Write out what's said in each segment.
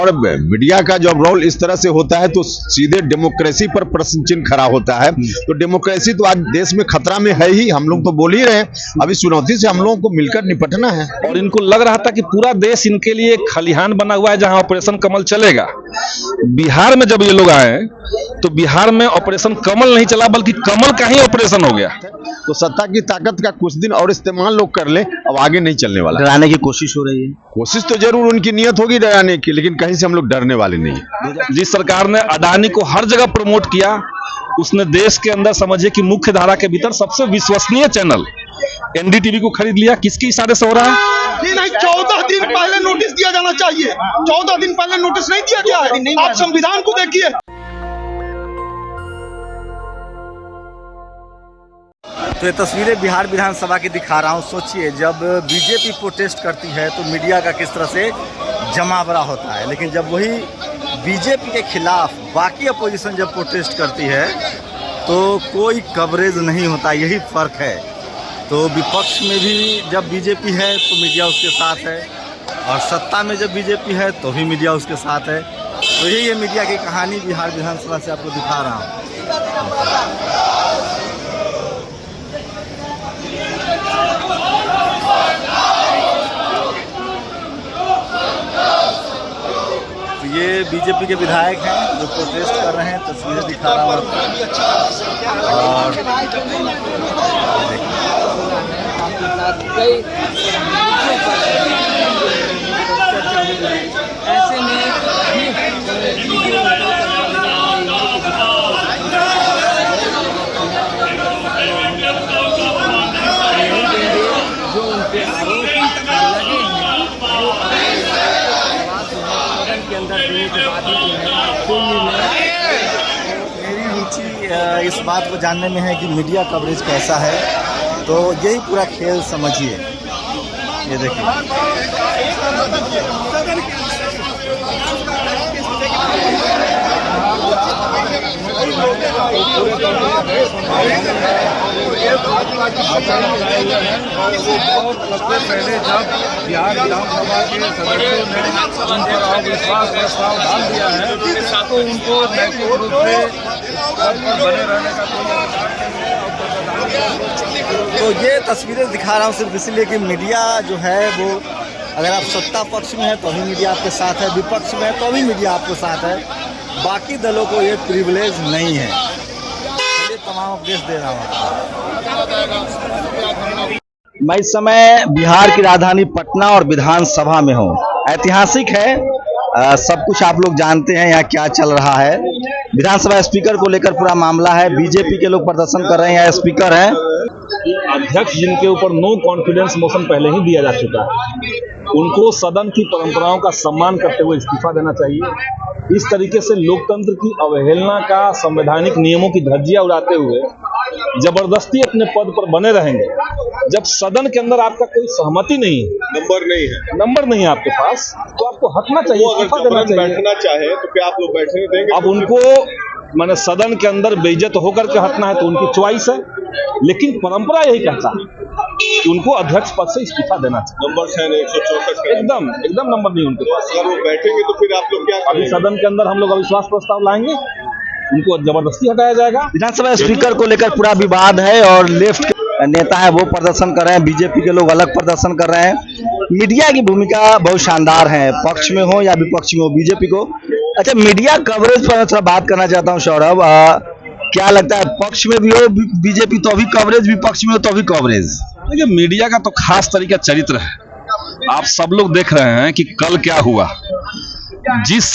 और मीडिया का जब रोल इस तरह से होता है तो सीधे डेमोक्रेसी पर प्रश्न चिन्ह खड़ा होता है। तो डेमोक्रेसी तो आज देश में खतरा में है ही, हम लोग तो बोल ही रहे हैं। अभी चुनौती से हम लोगों को मिलकर निपटना है। और इनको लग रहा था कि पूरा देश इनके लिए एक खलिहान बना हुआ है जहां ऑपरेशन कमल चलेगा। बिहार में जब ये लोग आए तो बिहार में ऑपरेशन कमल नहीं चला, बल्कि कमल का ही ऑपरेशन हो गया। तो सत्ता की ताकत का कुछ दिन और इस्तेमाल लोग कर ले, अब आगे नहीं चलने वाला। डराने की कोशिश हो रही है। कोशिश तो जरूर उनकी नियत होगी डराने की, लेकिन कहीं से हम लोग डरने वाले नहीं है। जिस सरकार ने अडानी को हर जगह प्रमोट किया, उसने देश के अंदर समझिए कि मुख्य धारा के भीतर सबसे विश्वसनीय चैनल एनडीटीवी को खरीद लिया। किसके इशारे से हो रहा है? नहीं, 14 दिन पहले नोटिस दिया जाना चाहिए। 14 दिन पहले नोटिस नहीं दिया गया है। आप संविधान को देखिए। तो ये तस्वीरें बिहार विधानसभा की दिखा रहा हूँ। सोचिए, जब बीजेपी प्रोटेस्ट करती है तो मीडिया का किस तरह से जमावड़ा होता है, लेकिन जब वही बीजेपी के खिलाफ बाकी अपोजिशन जब प्रोटेस्ट करती है तो कोई कवरेज नहीं होता। यही फ़र्क है। तो विपक्ष में भी जब बीजेपी है तो मीडिया उसके साथ है, और सत्ता में जब बीजेपी है तो भी मीडिया उसके साथ है। तो यही है मीडिया की कहानी बिहार विधानसभा से आपको दिखा रहा हूँ। ये बीजेपी के विधायक हैं जो प्रोटेस्ट कर रहे हैं, तस्वीरें दिखा रहा हूँ और ऐसे में जो उनके आरोप लगे के अंदर देने के बाद मेरी रुचि इस बात को जानने में है कि मीडिया कवरेज कैसा है। तो यही पूरा खेल समझिए। ये देखिए, पहले जब बिहार विधानसभा के सदस्यों ने उन पर अविश्वास प्रस्ताव डाल दिया है तो उनको नैतिक रूप से बने रहने का कोई अधिकार नहीं है। तो ये तस्वीरें दिखा रहा हूँ सिर्फ इसलिए कि मीडिया जो है वो, अगर आप सत्ता पक्ष में है तो भी मीडिया आपके साथ है, विपक्ष में है तो भी मीडिया आपके साथ है। बाकी दलों को ये प्रिविलेज नहीं है। चलिए तमाम अपडेट दे रहा हूँ। मैं इस समय बिहार की राजधानी पटना और विधानसभा में हूँ। ऐतिहासिक है, सब कुछ आप लोग जानते हैं यहाँ क्या चल रहा है। विधानसभा स्पीकर को लेकर पूरा मामला है। बीजेपी के लोग प्रदर्शन कर रहे हैं। यहाँ स्पीकर हैं, अध्यक्ष जिनके ऊपर नो कॉन्फिडेंस मोशन पहले ही दिया जा चुका है, उनको सदन की परंपराओं का सम्मान करते हुए इस्तीफा देना चाहिए। इस तरीके से लोकतंत्र की अवहेलना का, संवैधानिक नियमों की धज्जियां उड़ाते हुए जबरदस्ती अपने पद पर बने रहेंगे। जब सदन के अंदर आपका कोई सहमति नहीं है, नंबर नहीं है आपके पास, तो आपको हटना चाहिए, इस्तीफा देना चाहिए। बैठना चाहे तो क्या आप लोग बैठने देंगे? अब उनको मैंने सदन के अंदर बेइज्जत होकर के हटना है तो उनकी चॉइस है, लेकिन परंपरा यही कहता है कि उनको अध्यक्ष पद से इस्तीफा देना चाहिए। नंबर है 164 एकदम नंबर नहीं उनके पास। अगर वो बैठेंगे तो फिर आप लोग क्या अभी सदन के अंदर हम लोग अविश्वास प्रस्ताव लाएंगे, उनको जबरदस्ती हटाया जाएगा। विधानसभा स्पीकर को लेकर पूरा विवाद है और लेफ्ट नेता है वो प्रदर्शन कर रहे हैं, बीजेपी के लोग अलग प्रदर्शन कर रहे हैं। मीडिया की भूमिका बहुत शानदार है, पक्ष में हो या विपक्ष में हो बीजेपी को। अच्छा, मीडिया कवरेज पर थोड़ा बात करना चाहता हूँ सौरभ। क्या लगता है, पक्ष में भी हो बीजेपी तो भी कवरेज, विपक्ष में हो तो भी कवरेज? देखिए, मीडिया का तो खास तरीका चरित्र है। आप सब लोग देख रहे हैं कि कल क्या हुआ। जिस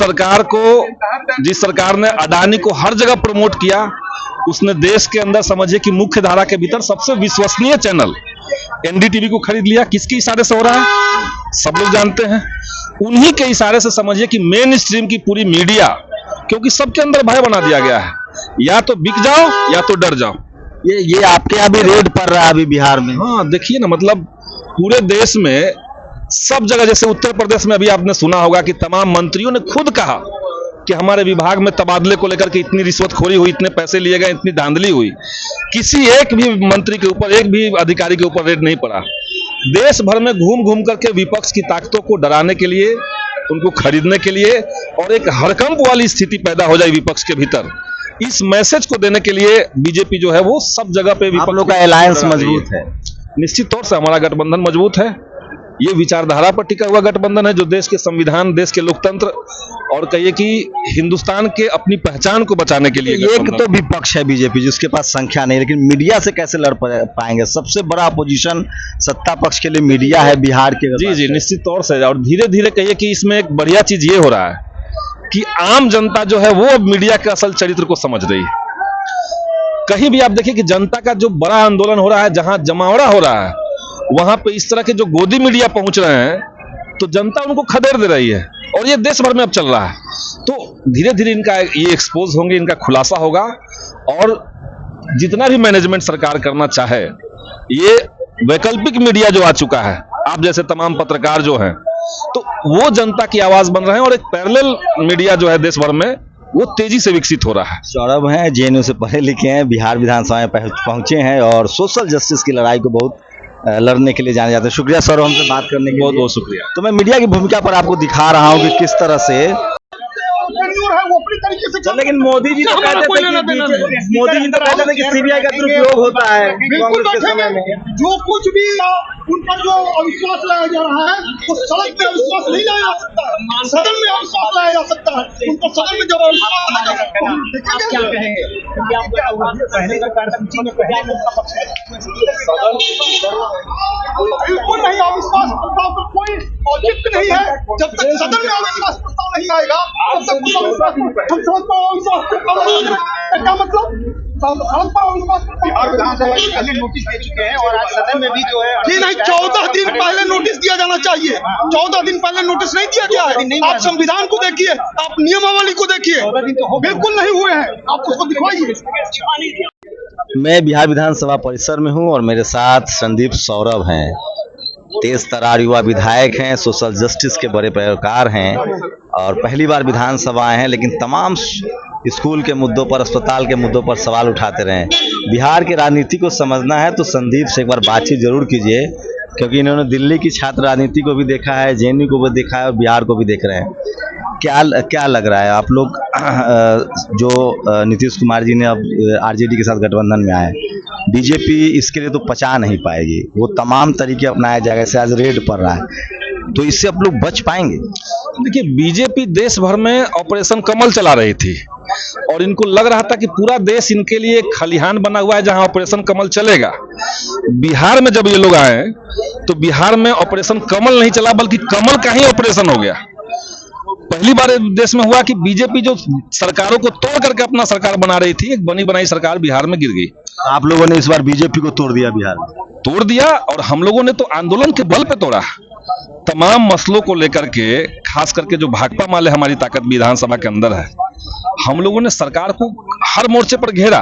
सरकार ने अडानी को हर जगह प्रमोट किया, उसने देश के अंदर समझिए कि मुख्य धारा के भीतर सबसे विश्वसनीय चैनल एनडीटीवी को खरीद लिया। किसके इशारे से हो रहा है? सब लोग जानते हैं। उन्हीं के इशारे से समझिए कि मेन स्ट्रीम की पूरी मीडिया, क्योंकि सबके अंदर भय बना दिया गया है, या तो बिक जाओ या तो डर जाओ। ये आपके यहाँ भी रेड पड़ रहा है अभी बिहार में? हाँ, देखिए ना, मतलब पूरे देश में सब जगह, जैसे उत्तर प्रदेश में अभी आपने सुना होगा कि तमाम मंत्रियों ने खुद कहा कि हमारे विभाग में तबादले को लेकर के इतनी रिश्वतखोरी हुई, इतने पैसे लिए गए, इतनी धांधली हुई। किसी एक भी मंत्री के ऊपर, एक भी अधिकारी के ऊपर रेड नहीं पड़ा। देश भर में घूम घूम करके विपक्ष की ताकतों को डराने के लिए उनको खरीदने के लिए और एक हड़कंप वाली स्थिति पैदा हो जाए विपक्ष के भीतर, इस मैसेज को देने के लिए बीजेपी जो है वो सब जगह पे आप लोग का अलायंस मजबूत है। निश्चित तौर से हमारा गठबंधन मजबूत है। ये विचारधारा पर टिका हुआ गठबंधन है जो देश के संविधान, देश के लोकतंत्र और कहिए कि हिंदुस्तान के अपनी पहचान को बचाने के लिए। एक तो विपक्ष है बीजेपी जिसके पास संख्या नहीं, लेकिन मीडिया से कैसे लड़ पाएंगे? सबसे बड़ा अपोजिशन सत्ता पक्ष के लिए मीडिया है बिहार के। जी निश्चित तौर से, और धीरे धीरे कहिए कि इसमें एक बढ़िया चीज ये हो रहा है कि आम जनता जो है वो अब मीडिया के असल चरित्र को समझ रही है। कहीं भी आप देखिए कि जनता का जो बड़ा आंदोलन हो रहा है, जहां जमावड़ा हो रहा है, वहां पे इस तरह के जो गोदी मीडिया पहुंच रहे हैं तो जनता उनको खदेड़ दे रही है, और ये देश भर में अब चल रहा है। तो धीरे धीरे इनका ये एक्सपोज होंगे, इनका खुलासा होगा, और जितना भी मैनेजमेंट सरकार करना चाहे, ये वैकल्पिक मीडिया जो आ चुका है, आप जैसे तमाम पत्रकार जो हैं, तो वो जनता की आवाज बन रहे हैं, और एक पैरेलल मीडिया जो है देश भर में वो तेजी से विकसित हो रहा है। सौरभ हैं, जेएनयू से पढ़े लिखे हैं, बिहार विधानसभा में पहुंचे हैं और सोशल जस्टिस की लड़ाई को बहुत लड़ने के लिए जाने जाते हैं। शुक्रिया सर हमसे बात करने के लिए। बहुत बहुत शुक्रिया। तो मैं मीडिया की भूमिका पर आपको दिखा रहा हूं कि किस तरह से, है वो अपनी तरीके से। लेकिन मोदी जी तो कहते थे कि सीबीआई का दुरुपयोग होता है कांग्रेस के समय में। जो कुछ भी उन पर जो अविश्वास लाया जा रहा है वो सड़क पे अविश्वास नहीं लाया जा सकता है, सदन में अविश्वास लाया जा सकता है। उनको सदन में जब अविश्वास लाया जा सकता है, आप क्या कहेंगे? बिल्कुल नहीं, अविश्वास प्रस्ताव का कोई औचित्य नहीं है। जब तक सदन में अविश्वास प्रस्ताव नहीं आएगा तब तक क्या मतलब? बिहार विधानसभा के पहले नोटिस दे चुके हैं और आज सदन में भी जो है जी नहीं, 14 दिन पहले नोटिस दिया जाना चाहिए। 14 दिन पहले नोटिस नहीं दिया गया है। आप संविधान को देखिए, आप नियमावली को देखिए, बिल्कुल नहीं हुए हैं, आप उसको दिखवाइए। मैं बिहार विधानसभा परिसर में हूं और मेरे साथ संदीप सौरभ हैं, तेज तरार युवा विधायक हैं, सोशल जस्टिस के बड़े पैरोकार हैं और पहली बार विधानसभा आए हैं, लेकिन तमाम स्कूल के मुद्दों पर, अस्पताल के मुद्दों पर सवाल उठाते रहे। बिहार की राजनीति को समझना है तो संदीप से एक बार बातचीत जरूर कीजिए, क्योंकि इन्होंने दिल्ली की छात्र राजनीति को भी देखा है, जेएनयू को भी देखा है और बिहार को भी देख रहे हैं। क्या लग रहा है आप लोग जो नीतीश कुमार जी ने अब आरजेडी के साथ गठबंधन में आए, बीजेपी इसके लिए तो पचा नहीं पाएगी, वो तमाम तरीके अपनाया जाएगा, जैसे आज रेड पड़ रहा है, तो इससे आप लोग बच पाएंगे? देखिए, बीजेपी देश भर में ऑपरेशन कमल चला रही थी और इनको लग रहा था कि पूरा देश इनके लिए एक खलिहान बना हुआ है जहां ऑपरेशन कमल चलेगा। बिहार में जब ये लोग आए तो बिहार में ऑपरेशन कमल नहीं चला, बल्कि कमल का ही ऑपरेशन हो गया। पहली बार देश में हुआ कि बीजेपी जो सरकारों को तोड़ करके अपना सरकार बना रही थी, एक बनी बनाई सरकार बिहार में गिर गई। आप लोगों ने इस बार बीजेपी को तोड़ दिया, बिहार में तोड़ दिया, और हम लोगों ने तो आंदोलन के बल पे तोड़ा। तमाम मसलों को लेकर के, खास करके जो भाकपा माले हमारी ताकत विधानसभा के अंदर है, हम लोगों ने सरकार को हर मोर्चे पर घेरा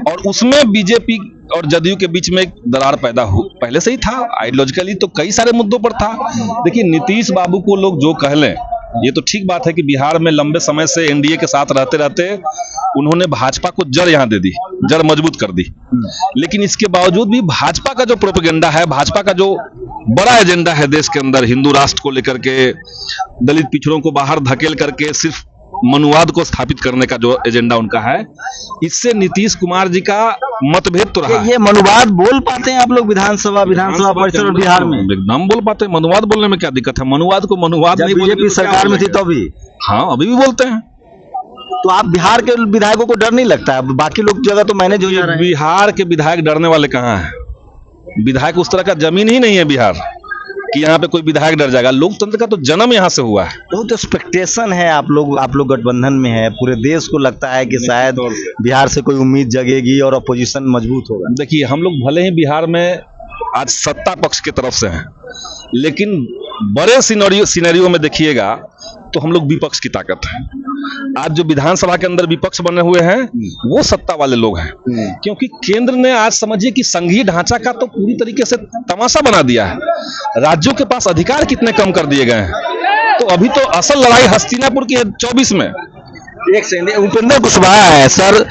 और उसमें बीजेपी और जदयू के बीच में एक दरार पैदा हो पहले से ही था। आइडियोलॉजिकली तो कई सारे मुद्दों पर था। देखिए, नीतीश बाबू को लोग जो कह लें, ये तो ठीक बात है कि बिहार में लंबे समय से एनडीए के साथ रहते रहते उन्होंने भाजपा को जड़ यहां दे दी, जड़ मजबूत कर दी। लेकिन इसके बावजूद भी भाजपा का जो प्रोपेगेंडा है, भाजपा का जो बड़ा एजेंडा है देश के अंदर, हिंदू राष्ट्र को लेकर के, दलित पिछड़ों को बाहर धकेल करके सिर्फ मनुवाद को स्थापित करने का जो एजेंडा उनका है, इससे नीतीश कुमार जी का मतभेद तो रहा है। ये मनुवाद बोल पाते हैं आप लोग विधानसभा परिसर और बिहार में? एकदम बोल पाते हैं। मनुवाद बोलने में क्या दिक्कत है? मनुवाद को मनुवाद नहीं, बीजेपी सरकार में थी तभी। हाँ, अभी भी बोलते हैं। तो आप बिहार के विधायकों को डर नहीं लगता है? बाकी लोग जगह तो मैनेज हो जा रहे हैं। बिहार के विधायक डरने वाले कहाँ हैं? विधायक उस तरह का जमीन ही नहीं है बिहार कि यहाँ पे कोई विधायक डर जाएगा। लोकतंत्र का तो जन्म यहाँ से हुआ है। बहुत एक्सपेक्टेशन है, आप लोग गठबंधन में है, पूरे देश को लगता है कि शायद बिहार से कोई उम्मीद जगेगी और अपोजिशन मजबूत होगा। देखिए, हम लोग भले ही बिहार में आज सत्ता पक्ष की तरफ से हैं, लेकिन बड़े सिनेरियो में देखिएगा तो हम लोग विपक्ष की ताकत है। आज जो विधानसभा के अंदर विपक्ष बने हुए हैं वो सत्ता वाले लोग हैं, क्योंकि केंद्र ने आज समझिए कि संघीय ढांचा का तो पूरी तरीके से तमाशा बना दिया है। राज्यों के पास अधिकार कितने कम कर दिए गए हैं। तो अभी तो असल लड़ाई हस्तिनापुर की है 24 में। एक सेकंड, उपेंद्र कुशवाहा है सर,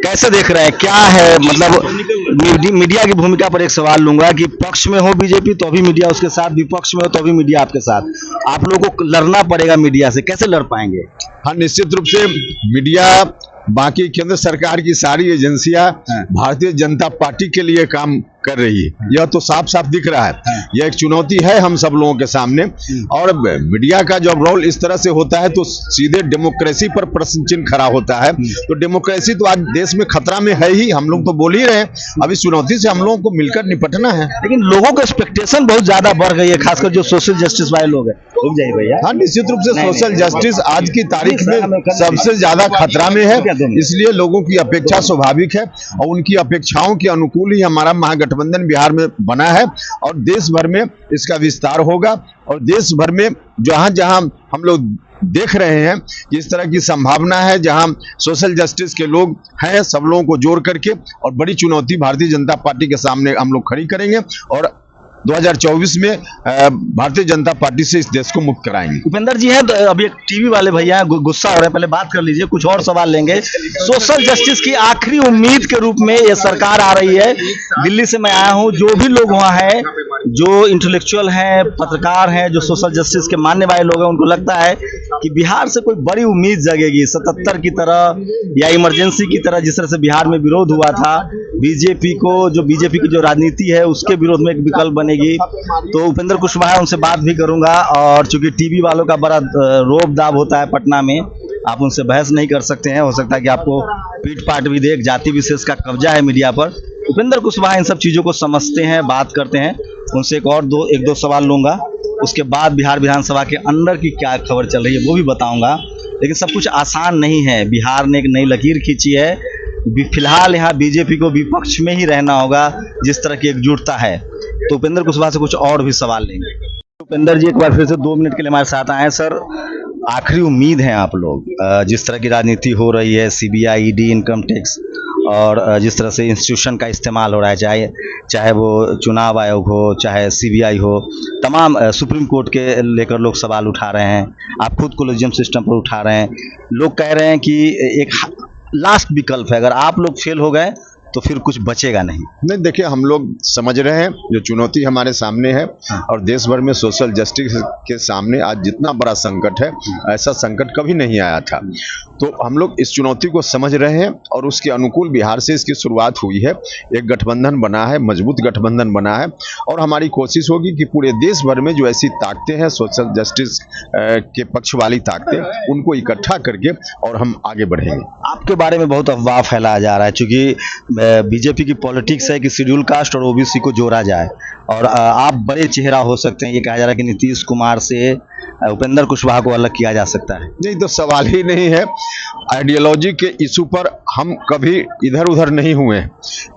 कैसे देख रहे हैं? क्या है मतलब मीडिया की भूमिका पर एक सवाल लूंगा कि पक्ष में हो बीजेपी तो अभी मीडिया उसके साथ, विपक्ष में हो तो अभी मीडिया आपके साथ, आप लोगों को लड़ना पड़ेगा मीडिया से, कैसे लड़ पाएंगे? हाँ, निश्चित रूप से मीडिया, बाकी केंद्र सरकार की सारी एजेंसियां भारतीय जनता पार्टी के लिए काम कर रही है, यह तो साफ साफ दिख रहा है। यह एक चुनौती है हम सब लोगों के सामने, और मीडिया का जब रोल इस तरह से होता है तो सीधे डेमोक्रेसी पर प्रश्न चिन्ह खड़ा होता है। तो डेमोक्रेसी तो आज देश में खतरा में है ही, हम लोग तो बोल ही रहे हैं। अभी चुनौती से हम लोगों को मिलकर निपटना है। लेकिन लोगों का एक्सपेक्टेशन बहुत ज्यादा बढ़ गई है, खासकर जो सोशल जस्टिस वाले लोग हैं। रुक जाइए भैया। हाँ, निश्चित रूप से सोशल जस्टिस आज की तारीख में सबसे ज्यादा खतरा में है, इसलिए लोगों की अपेक्षा स्वाभाविक है और उनकी अपेक्षाओं के अनुकूल ही हमारा महागठबंधन बिहार में बना है और देश भर में इसका विस्तार होगा। और देश भर में जहां जहां हम लोग देख रहे हैं कि इस तरह की संभावना है, जहां सोशल जस्टिस के लोग हैं, सब लोगों को जोड़ करके और बड़ी चुनौती भारतीय जनता पार्टी के सामने हम लोग खड़ी करेंगे और 2024 में भारतीय जनता पार्टी से इस देश को मुक्त कराएंगे। उपेंद्र जी हैं तो अभी एक टीवी वाले भैया हैं, गुस्सा हो रहे हैं, पहले बात कर लीजिए, कुछ और सवाल लेंगे। सोशल जस्टिस की आखिरी उम्मीद के रूप में ये सरकार आ रही है। दिल्ली से मैं आया हूँ, जो भी लोग वहाँ हैं, जो इंटेलेक्चुअल हैं, पत्रकार हैं, जो सोशल जस्टिस के मानने वाले लोग हैं, उनको लगता है कि बिहार से कोई बड़ी उम्मीद जगेगी, 77 की तरह या इमरजेंसी की तरह, जिस तरह से बिहार में विरोध हुआ था बीजेपी की जो राजनीति है उसके विरोध में एक विकल्प बनेगी। तो उपेंद्र कुशवाहा, उनसे बात भी करूंगा, और चूंकि टीवी वालों का बड़ा रोब दाब होता है पटना में, आप उनसे बहस नहीं कर सकते हैं, हो सकता है कि आपको पीट पाट भी दे, जाति विशेष का कब्जा है मीडिया पर। उपेंद्र कुशवाहा इन सब चीजों को समझते हैं, बात करते हैं, उनसे एक दो सवाल लूंगा, उसके बाद बिहार विधानसभा के अंदर की क्या खबर चल रही है वो भी बताऊंगा। लेकिन सब कुछ आसान नहीं है, बिहार ने एक नई लकीर खींची है, फिलहाल यहाँ बीजेपी को विपक्ष में ही रहना होगा जिस तरह की एकजुटता है। तो उपेंद्र कुशवाहा से कुछ और भी सवाल लेंगे। उपेंद्र जी एक बार फिर से 2 मिनट के लिए हमारे साथ आए। सर, आखिरी उम्मीद है आप लोग, जिस तरह की राजनीति हो रही है, सीबीआई, ईडी, इनकम टैक्स, और जिस तरह से इंस्टीट्यूशन का इस्तेमाल हो रहा है, चाहे वो चुनाव आयोग हो, चाहे सीबीआई हो, तमाम सुप्रीम कोर्ट के लेकर लोग सवाल उठा रहे हैं, आप खुद कोलेजियम सिस्टम पर उठा रहे हैं, लोग कह रहे हैं कि एक लास्ट विकल्प है, अगर आप लोग फेल हो गए तो फिर कुछ बचेगा नहीं। देखिए, हम लोग समझ रहे हैं जो चुनौती हमारे सामने है, और देश भर में सोशल जस्टिस के सामने आज जितना बड़ा संकट है, ऐसा संकट कभी नहीं आया था। तो हम लोग इस चुनौती को समझ रहे हैं और उसके अनुकूल बिहार से इसकी शुरुआत हुई है। एक गठबंधन बना है, मजबूत गठबंधन बना है, और हमारी कोशिश होगी कि पूरे देश भर में जो ऐसी ताकतें हैं सोशल जस्टिस के पक्ष वाली ताकतें, उनको इकट्ठा करके और हम आगे बढ़ेंगे। आपके बारे में बहुत अफवाह फैलाया जा रहा है, चूंकि बीजेपी की पॉलिटिक्स है कि शेड्यूल कास्ट और ओबीसी को जोड़ा जाए, और आप बड़े चेहरा हो सकते हैं। ये कहा जा रहा है कि नीतीश कुमार से उपेंद्र कुशवाहा को अलग किया जा सकता है। नहीं, तो सवाल ही नहीं है। आइडियोलॉजी के इशू पर हम कभी इधर उधर नहीं हुए हैं।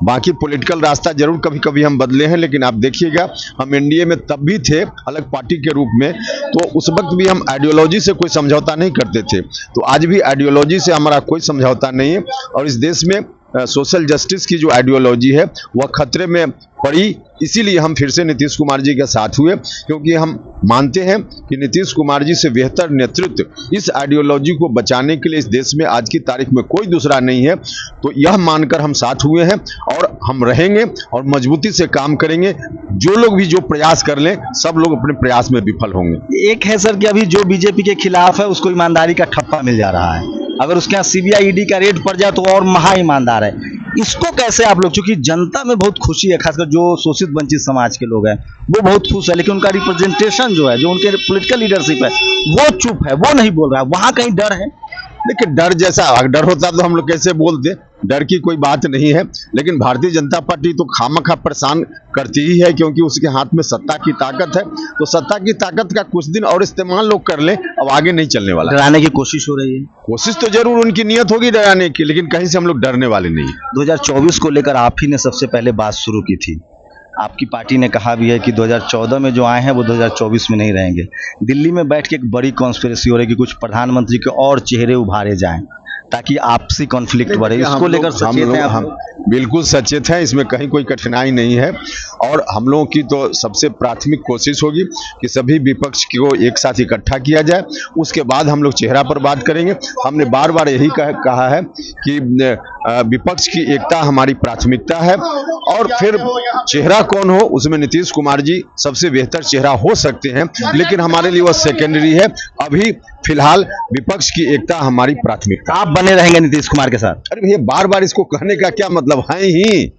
बाकी पॉलिटिकल रास्ता जरूर कभी कभी हम बदले हैं, लेकिन आप देखिएगा, हम एनडीए में तब भी थे अलग पार्टी के रूप में, तो उस वक्त भी हम आइडियोलॉजी से कोई समझौता नहीं करते थे। तो आज भी आइडियोलॉजी से हमारा कोई समझौता नहीं है, और इस देश में सोशल जस्टिस की जो आइडियोलॉजी है वह खतरे में पड़ी, इसीलिए हम फिर से नीतीश कुमार जी के साथ हुए, क्योंकि हम मानते हैं कि नीतीश कुमार जी से बेहतर नेतृत्व इस आइडियोलॉजी को बचाने के लिए इस देश में आज की तारीख में कोई दूसरा नहीं है। तो यह मानकर हम साथ हुए हैं और हम रहेंगे और मजबूती से काम करेंगे। जो लोग भी जो प्रयास कर लें, सब लोग अपने प्रयास में विफल होंगे। एक है सर कि अभी जो बीजेपी के खिलाफ है उसको ईमानदारी का ठप्पा मिल जा रहा है, अगर उसके यहाँ सीबीआई, ईडी का रेड पड़ जाए तो और महा ईमानदार है। इसको कैसे आप लोग, चूंकि जनता में बहुत खुशी है, खासकर जो शोषित वंचित समाज के लोग हैं वो बहुत खुश है, लेकिन उनका रिप्रेजेंटेशन जो है, जो उनके पॉलिटिकल लीडरशिप है, वो चुप है, वो नहीं बोल रहा है। वहां कहीं डर है? देखिए, डर जैसा डर होता तो हम लोग कैसे बोलते, डर की कोई बात नहीं है। लेकिन भारतीय जनता पार्टी तो खामखा परेशान करती ही है, क्योंकि उसके हाथ में सत्ता की ताकत है। तो सत्ता की ताकत का कुछ दिन और इस्तेमाल लोग कर लें, अब आगे नहीं चलने वाला। डराने की कोशिश हो रही है? कोशिश तो जरूर उनकी नियत होगी डराने की, लेकिन कहीं से हम लोग डरने वाले नहीं। 2024 को लेकर आप ही ने सबसे पहले बात शुरू की थी। आपकी पार्टी ने कहा भी है कि 2014 में जो आए हैं वो 2024 में नहीं रहेंगे। दिल्ली में बैठ के एक बड़ी कॉन्स्पिरेसी हो रही है कि कुछ प्रधानमंत्री के और चेहरे उभारे जाएं। ताकि आपसी कॉन्फ्लिक्ट बढ़े, देखिए, इसको लेकर सचेत हैं आप? हम बिल्कुल सचेत हैं, इसमें कहीं कोई कठिनाई नहीं है। और हम लोगों की तो सबसे प्राथमिक कोशिश होगी कि सभी विपक्ष को एक साथ इकट्ठा किया जाए, उसके बाद हम लोग चेहरा पर बात करेंगे। हमने बार बार यही कहा है कि विपक्ष की एकता हमारी प्राथमिकता है, और फिर चेहरा कौन हो उसमें नीतीश कुमार जी सबसे बेहतर चेहरा हो सकते हैं, लेकिन हमारे लिए वह सेकेंडरी है। अभी फिलहाल विपक्ष की एकता हमारी प्राथमिकता। आप बने रहेंगे नीतीश कुमार के साथ? अरे भैया, बार बार इसको कहने का क्या मतलब है ही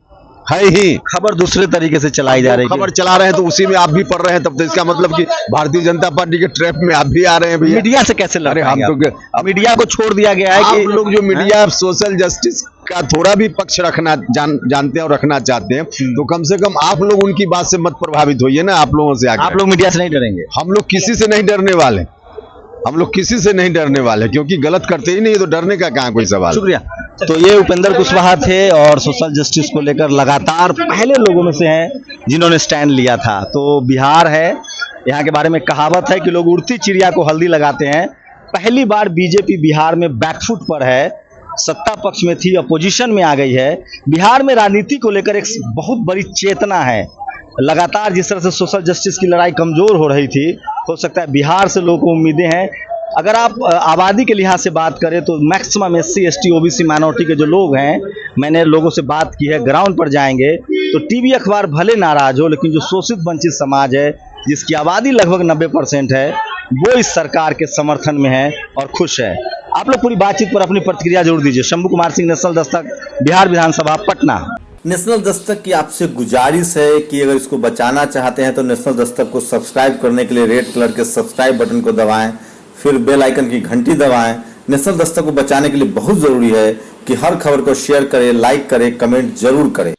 खबर दूसरे तरीके से चलाई जा रही है। खबर चला रहे हैं तो उसी में आप भी पढ़ रहे हैं, तब तो इसका मतलब कि भारतीय जनता पार्टी के ट्रैप में आप भी आ रहे हैं भैया। मीडिया से कैसे लड़ अरे रहे हम हैं तो आप? मीडिया को छोड़ दिया गया है आप कि लोग जो मीडिया सोशल जस्टिस का थोड़ा भी पक्ष रखना जानते हैं और रखना चाहते हैं, तो कम से कम आप लोग उनकी बात से मत प्रभावित होइए ना। आप लोगों से आप लोग मीडिया से नहीं डरेंगे? हम लोग किसी से नहीं डरने वाले, हम लोग किसी से नहीं डरने वाले, क्योंकि गलत करते ही नहीं, तो डरने का कहाँ कोई सवाल। शुक्रिया। तो ये उपेंद्र कुशवाहा थे और सोशल जस्टिस को लेकर लगातार पहले लोगों में से हैं जिन्होंने स्टैंड लिया था। तो बिहार है, यहाँ के बारे में कहावत है कि लोग उड़ती चिड़िया को हल्दी लगाते हैं। पहली बार बीजेपी बिहार में बैकफुट पर है, सत्ता पक्ष में थी, अपोजिशन में आ गई है। बिहार में राजनीति को लेकर एक बहुत बड़ी चेतना है। लगातार जिस तरह से सोशल जस्टिस की लड़ाई कमजोर हो रही थी, हो सकता है बिहार से लोगों को उम्मीदें हैं। अगर आप आबादी के लिहाज से बात करें तो maximum SC ST OBC minority के जो लोग हैं, मैंने लोगों से बात की है, ग्राउंड पर जाएंगे तो टीवी अखबार भले नाराज हो, लेकिन जो शोषित वंचित समाज है जिसकी आबादी लगभग 90% है, वो इस सरकार के समर्थन में है और खुश है। आप लोग पूरी बातचीत पर अपनी प्रतिक्रिया जरूर दीजिए। शंभू कुमार सिंह, नेशनल दस्तक, बिहार विधानसभा, पटना। नेशनल दस्तक की आपसे गुजारिश है कि अगर इसको बचाना चाहते हैं तो नेशनल दस्तक को सब्सक्राइब करने के लिए रेड कलर के सब्सक्राइब बटन को दबाएं, फिर बेल आइकन की घंटी दबाएं। नेशनल दस्तक को बचाने के लिए बहुत जरूरी है कि हर खबर को शेयर करें, लाइक करें, कमेंट जरूर करें।